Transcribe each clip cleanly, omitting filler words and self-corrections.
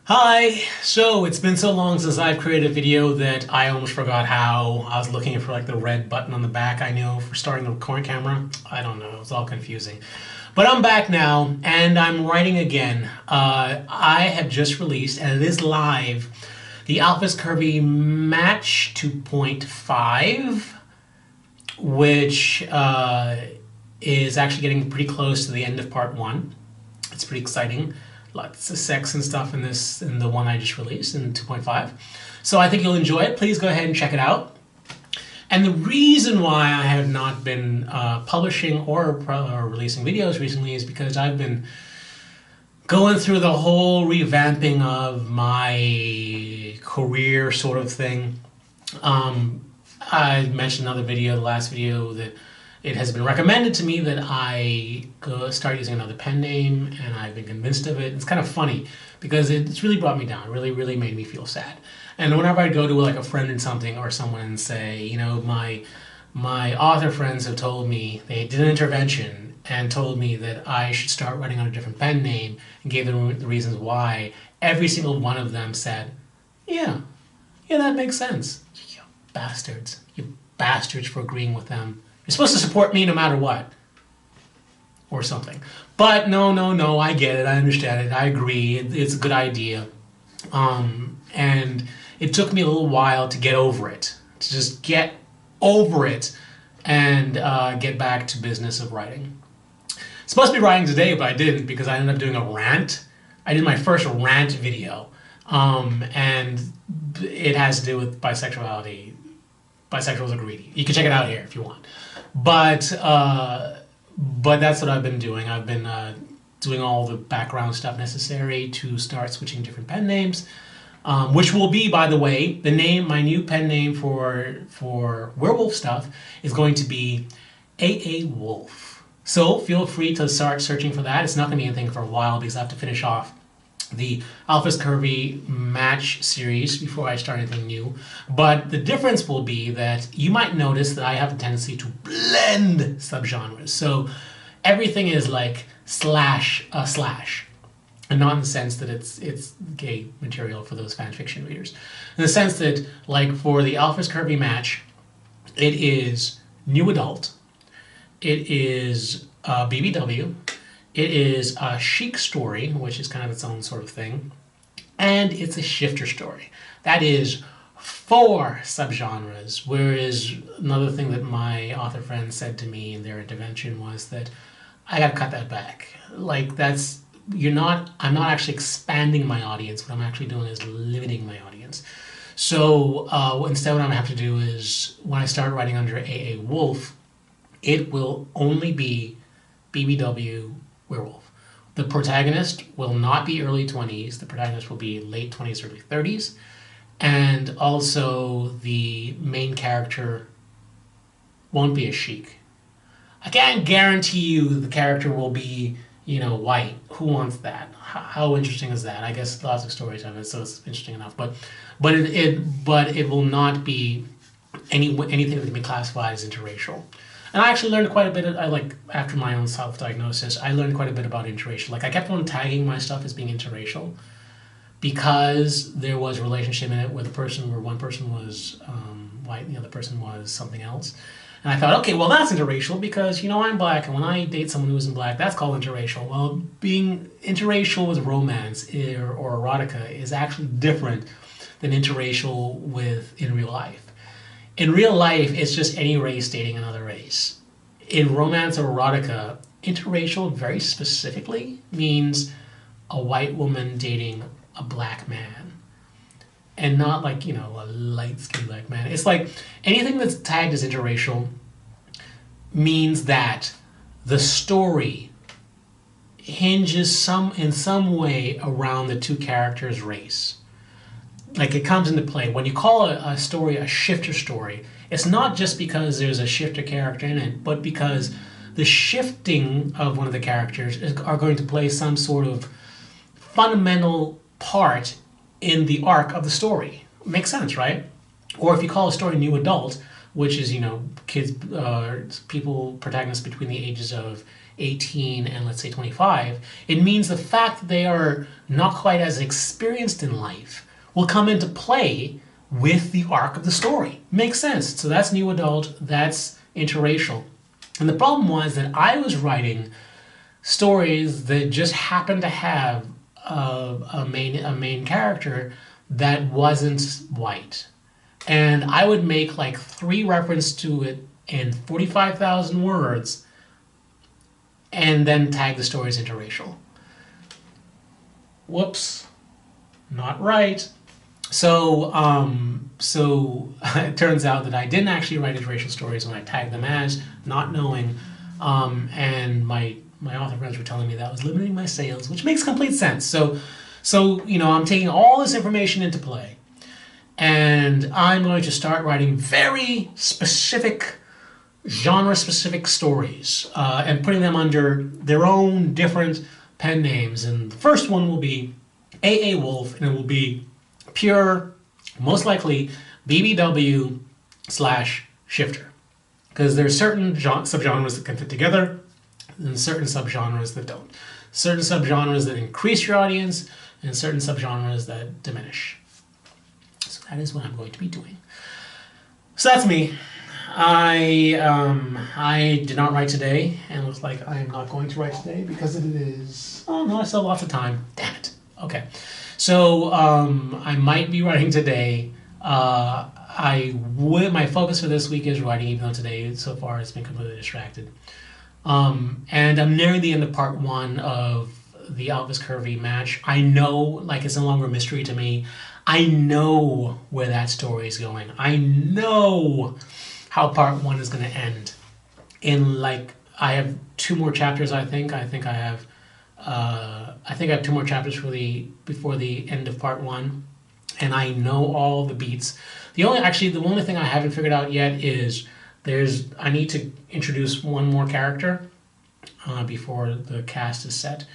Hi! So it's been so long since I've created a video that I almost forgot how. I was looking for like the red button on the back I know for starting the recording camera. I don't know, it's all confusing. But I'm back now and I'm writing again. I have just released, and it is live, the Alphas Curvy Match 2.5, which is actually getting pretty close to the end of part 1. It's pretty exciting. Lots of sex and stuff in the one I just released in 2.5. So I think you'll enjoy it. Please go ahead and check it out. And the reason why I have not been publishing or releasing videos recently is because I've been going through the whole revamping of my career sort of thing. I mentioned in another video, the last video, that it has been recommended to me that I start using another pen name, and I've been convinced of it. It's kind of funny because it's really brought me down. It really made me feel sad. And whenever I go to like a friend and something or someone and say, you know, my author friends have told me, they did an intervention and told me that I should start writing on a different pen name and gave them the reasons why, every single one of them said, yeah, that makes sense. You bastards for agreeing with them. You're supposed to support me no matter what. Or something. But no, I get it, I understand it, I agree, it's a good idea. And it took me a little while to get over it. To just get over it and get back to business of writing. Supposed to be writing today, but I didn't because I ended up doing a rant. I did my first rant video. And it has to do with bisexuality. Bisexuals are greedy. You can check it out here if you want. But that's what I've been doing. I've been doing all the background stuff necessary to start switching different pen names, which will be, by the way, my new pen name for werewolf stuff is going to be AA Wolf. So feel free to start searching for that. It's not going to be anything for a while because I have to finish off the Alphas Curvy Match series before I start anything new. But the difference will be that you might notice that I have a tendency to blend subgenres. So everything is like slash, and not in the sense that it's gay material for those fan fiction readers. In the sense that, like, for the Alphas Curvy Match, it is new adult, it is BBW, it is a chic story, which is kind of its own sort of thing, and it's a shifter story. That is 4 subgenres, whereas another thing that my author friends said to me in their intervention was that I gotta cut that back. Like, I'm not actually expanding my audience. What I'm actually doing is limiting my audience. So instead what I'm gonna have to do is, when I start writing under AA Wolf, it will only be BBW werewolf. The protagonist will not be early 20s. The protagonist will be late 20s, early 30s. And also the main character won't be a chic. I can't guarantee you the character will be, white. Who wants that? How interesting is that? I guess lots of stories have it, so it's interesting enough. But it will not be anything that can be classified as interracial. And I actually learned quite a bit, after my own self-diagnosis, I learned quite a bit about interracial. Like, I kept on tagging my stuff as being interracial because there was a relationship in it where one person was white and the other person was something else. And I thought, okay, well, that's interracial because, I'm black, and when I date someone who isn't black, that's called interracial. Well, being interracial with romance or erotica is actually different than interracial in real life. In real life, it's just any race dating another race. In romance or erotica, interracial very specifically means a white woman dating a black man. And not like, a light-skinned black man. It's like anything that's tagged as interracial means that the story hinges in some way around the two characters' race. Like, it comes into play. When you call a story a shifter story, it's not just because there's a shifter character in it, but because the shifting of one of the characters are going to play some sort of fundamental part in the arc of the story. Makes sense, right? Or if you call a story new adult, which is, kids, protagonists between the ages of 18 and let's say 25, it means the fact that they are not quite as experienced in life will come into play with the arc of the story. Makes sense. So that's new adult, that's interracial. And the problem was that I was writing stories that just happened to have a main character that wasn't white. And I would make like 3 references to it in 45,000 words and then tag the story as interracial. Whoops, not right. So it turns out that I didn't actually write interracial stories when I tagged them as, not knowing, and my author friends were telling me that was limiting my sales, which makes complete sense. So you know, I'm taking all this information into play, and I'm going to start writing very specific, genre-specific stories, and putting them under their own different pen names. And the first one will be A.A. Wolf, and it will be pure, most likely, BBW/shifter. Because there's certain subgenres that can fit together, and certain subgenres that don't. Certain subgenres that increase your audience, and certain subgenres that diminish. So that is what I'm going to be doing. So that's me. I did not write today, and it looks like I am not going to write today because it is... Oh no, I still have lots of time. Damn it. Okay. So I might be writing today. My focus for this week is writing, even though today so far it's been completely distracted. And I'm nearing the end of part 1 of the Elvis Curvy match. I know, like, it's no longer a mystery to me. I know where that story is going. I know how part 1 is going to end. In, like, I have 2 more chapters, I think. I think I have 2 more chapters before the end of part 1. And I know all the beats. The only thing I haven't figured out yet is I need to introduce one more character before the cast is set.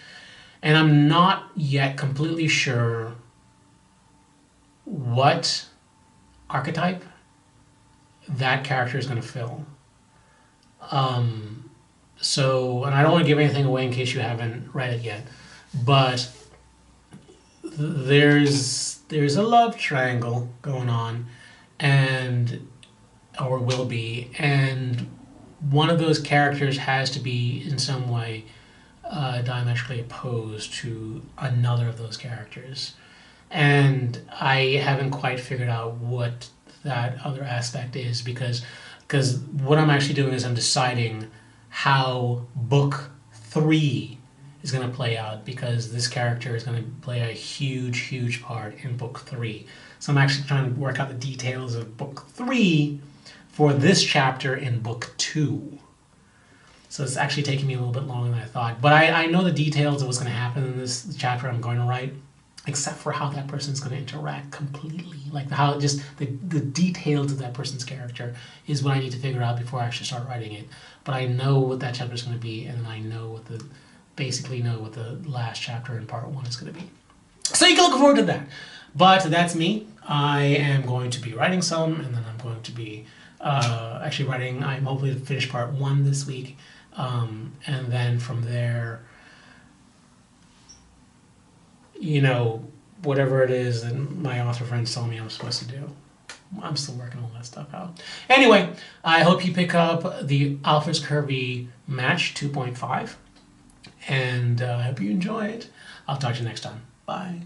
And I'm not yet completely sure what archetype that character is going to fill. So, and I don't want to give anything away in case you haven't read it yet, but there's a love triangle going on, or will be, and one of those characters has to be in some way diametrically opposed to another of those characters. And I haven't quite figured out what that other aspect is, because what I'm actually doing is I'm deciding how book 3 is going to play out, because this character is going to play a huge part in book 3. So I'm actually trying to work out the details of book 3 for this chapter in book 2. So it's actually taking me a little bit longer than I thought. But I know the details of what's going to happen in this chapter I'm going to write, except for how that person's going to interact completely. Like how just the details of that person's character is what I need to figure out before I actually start writing it. But I know what that chapter is going to be, and I know basically know what the last chapter in part 1 is going to be. So you can look forward to that. But that's me. I am going to be writing some, and then I'm going to be actually writing. I'm hopefully to finish part 1 this week, and then from there, you know, whatever it is that my author friends tell me I'm supposed to do. I'm still working all that stuff out. Anyway, I hope you pick up the Elvis Curvy match 2.5, and I hope you enjoy it. I'll talk to you next time. Bye.